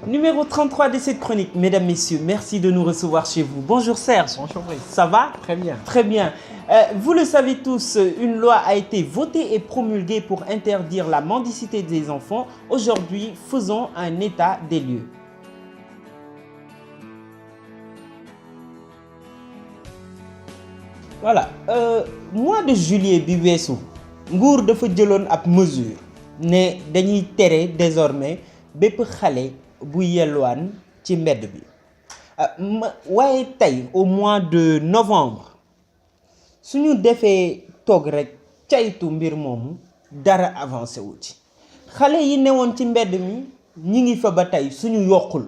Numéro 33 de cette chronique. Mesdames, Messieurs, merci de nous recevoir chez vous. Bonjour Serge. Bonjour Brice. Ça va? Très bien. Très bien. Vous le savez tous, une loi a été votée et promulguée pour interdire la mendicité des enfants. Aujourd'hui, faisons un état des lieux. Voilà. Mois de juillet bi weesu nguur dafa jëloon ab mesure ne dañuy tere désormais bépp xale bu yelwaan ci mbedd bi waaye tey au mois de novembre suñu defee toog rek caytu mbir moomu dara avancé wu ci xale yi newoon ci mbedd mi ñi ngi fa ba tey suñu yokkul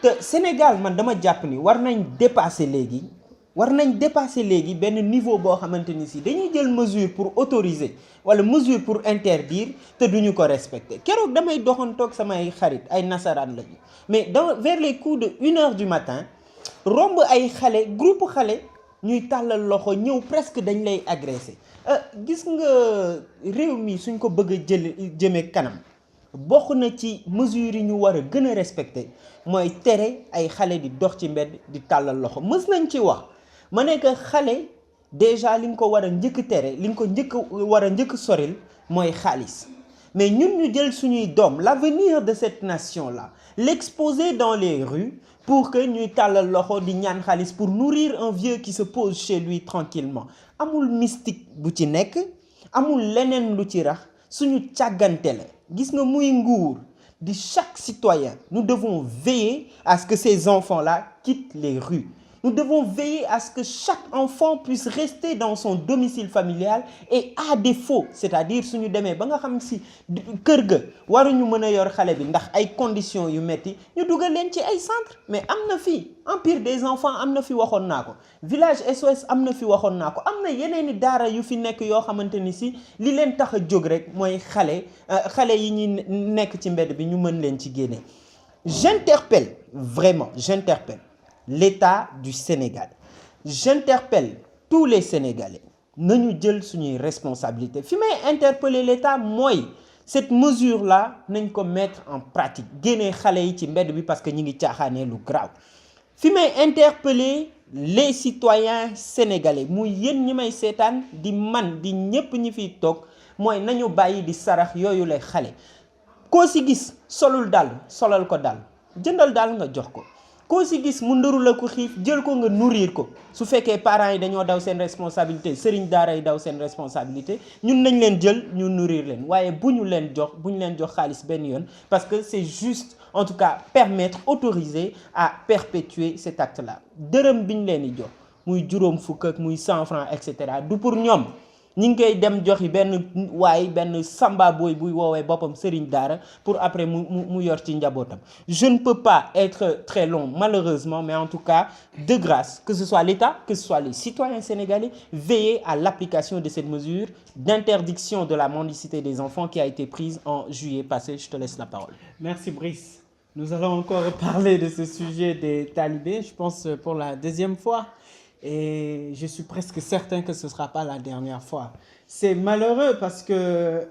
te Sénégal man dama jàpp ni war nañ dépasser léegi benn niveau boo xamante ni si dañuy jël mesure pour autoriser wala mesure pour interdire te duñu ko respecter keroog damay doxantoog samay xarit ay nasaraan lañu mais vers les coups de 1h du matin romb ay xale groupe xale ñuy tàllal loxo ñëw presque dañ lay agresser gis nga réew mi suñ ko bëgg a jëme kanam bokk na ci mesures yi ñu war a gën a respecter mooy tere ay xale di dox ci mbedd di tàllal loxo mës nañ ci wax ma ne que xale déjà li nga ko war a njëkk tere li nga ko war a njëkk soril mooy xaalis mais ñun ñu jël suñuy doom l'avenir de cette nation là l'exposer dans les rues pour que ñuy tàllal loxo di ñaan xaalis pour nourrir un vieux qui se pose chez lui tranquillement amul mystique bu ci nekk amul leneen lu ci rax suñu càggante la gis nga muy nguur di chaque citoyen nous devons veiller à ce que ces enfants-là quittent les rues. Nous devons veiller à ce que chaque enfant puisse rester dans son domicile familial et à défaut c'est-à-dire suñu demee ba nga xam si kër ga waruñu mën a yor xale bi ndax ay conditions yu metti ñu dugal leen ci ay centre mais am na fi empire des enfants am na fi waxoon naa ko village SOS am na fi waxoon naa ko am na yeneeni daara yu fi nekk yoo xamante ni si li leen tax a jóg rek mooy xale yi ñuy nekk ci mbedd bi ñu mën leen ci génne. J'interpelle l'État du Sénégal. J'interpelle tous les Sénégalais nañu jël suñuy responsabilité fi may interpeller l'État mooy cette mesure-là nañ ko mettre en pratique génnee xale yi ci mbedd bi parce que ñi ngi caaxaanee lu grave fi may interpeller les citoyens sénégalais muy yéen ñi may seetaan di man di ñépp ñi fiy toog mooy nañu bàyyi di sarax yooyu lay xale koo si gis solul daal solal ko daal jëndal daal nga jox ko koo si gis mu ndëru la ko xiif jël ko nga nourrir ko su fekkee parents yi dañoo daw seen responsabilité sëriñ daara yi daw seen responsabilité ñun nañ leen jël ñu nourrir leen waaye bu ñu leen jox xaalis benn yoon parce que c'est juste en tout cas autoriser à perpétuer cet acte là dërëm bi ñu leen di jox muy juróom fukk ak muy 100 francs etc. du pour ñoom ñi ngi koy dem joxi benn samba boy buy woowee boppam sëriñ daara pour après mu yor ci njabootam. Je ne peux pas être très long malheureusement mais en tout cas de grâce que ce soit l'État que ce soit les citoyens sénégalais veillez à l'application de cette mesure d'interdiction de la mendicité des enfants qui a été prise en juillet passé. Je te laisse la parole. Merci Brice. Nous allons encore parler de ce sujet des talibés, je pense pour la deuxième fois. Et je suis presque certain que ce ne sera pas la dernière fois. C'est malheureux parce que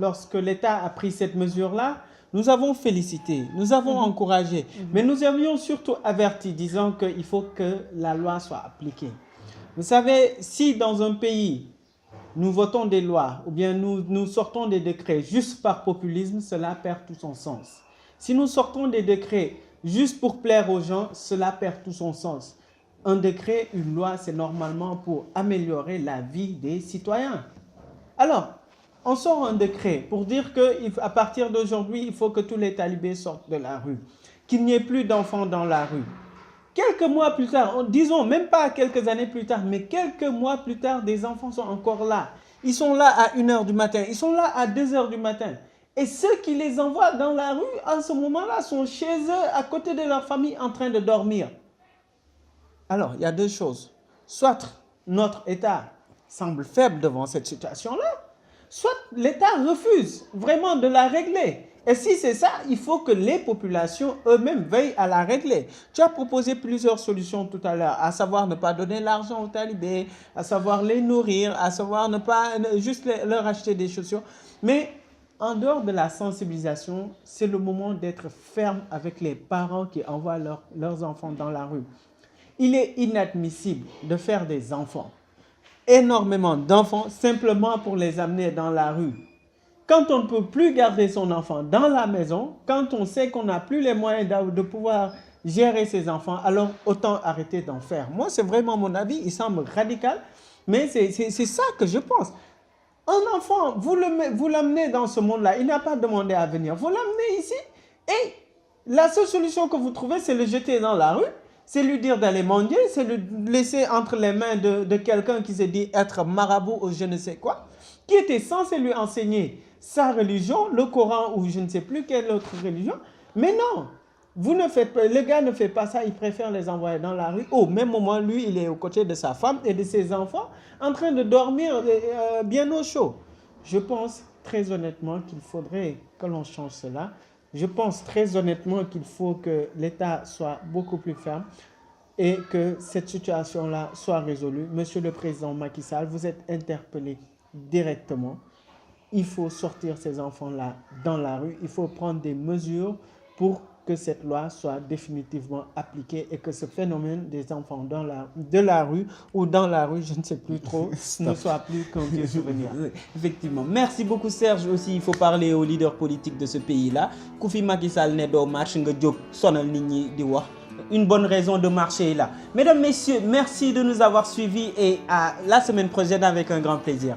lorsque l'État a pris cette mesure-là, nous avons félicité, nous avons encouragé, mais nous avions surtout averti, disant qu'il faut que la loi soit appliquée. Vous savez, si dans un pays, nous votons des lois ou bien nous sortons des décrets juste par populisme, cela perd tout son sens. Si nous sortons des décrets juste pour plaire aux gens, cela perd tout son sens. Un décret, une loi, c'est normalement pour améliorer la vie des citoyens. Alors, on sort un décret pour dire qu'à partir d'aujourd'hui, il faut que tous les talibés sortent de la rue, qu'il n'y ait plus d'enfants dans la rue. Quelques mois plus tard, disons même pas quelques années plus tard, mais quelques mois plus tard, des enfants sont encore là. Ils sont là à 1h du matin, ils sont là à 2h du matin. Et ceux qui les envoient dans la rue, en ce moment-là, sont chez eux, à côté de leur famille, en train de dormir. Alors, il y a deux choses. Soit notre État semble faible devant cette situation-là, soit l'État refuse vraiment de la régler. Et si c'est ça, il faut que les populations eux-mêmes veillent à la régler. Tu as proposé plusieurs solutions tout à l'heure, à savoir ne pas donner l'argent aux talibés, à savoir les nourrir, à savoir ne pas juste leur acheter des chaussures. Mais en dehors de la sensibilisation, c'est le moment d'être ferme avec les parents qui envoient leurs enfants dans la rue. Il est inadmissible de faire des enfants, énormément d'enfants, simplement pour les amener dans la rue. Quand on ne peut plus garder son enfant dans la maison, quand on sait qu'on n'a plus les moyens de pouvoir gérer ses enfants, alors autant arrêter d'en faire. Moi, c'est vraiment mon avis, il semble radical, mais c'est ça que je pense. Un enfant, vous l'amenez dans ce monde-là, il n'a pas demandé à venir, vous l'amenez ici, et la seule solution que vous trouvez, c'est le jeter dans la rue, c'est lui dire d'aller mendier, c'est le laisser entre les mains de quelqu'un qui se dit être marabout ou je ne sais quoi, qui était censé lui enseigner sa religion, le Coran ou je ne sais plus quelle autre religion. Mais non, le gars ne fait pas ça, il préfère les envoyer dans la rue. Au même moment, lui, il est aux côtés de sa femme et de ses enfants en train de dormir bien au chaud. Je pense très honnêtement qu'il faudrait que l'on change cela. Je pense très honnêtement qu'il faut que l'État soit beaucoup plus ferme et que cette situation-là soit résolue. Monsieur le Président Macky Sall, vous êtes interpellé directement. Il faut sortir ces enfants-là dans la rue. Il faut prendre des mesures pour que cette loi soit définitivement appliquée et que ce phénomène des enfants de la rue ou dans la rue, je ne sais plus trop, ne soit plus qu'un vieux souvenir. Effectivement. Merci beaucoup Serge. Aussi, il faut parler aux leaders politiques de ce pays-là. Koufi Macky Sall ne do marche nga jóg sonal nit ñi di wax. Une bonne raison de marcher là. Mesdames, messieurs, merci de nous avoir suivis et à la semaine prochaine avec un grand plaisir.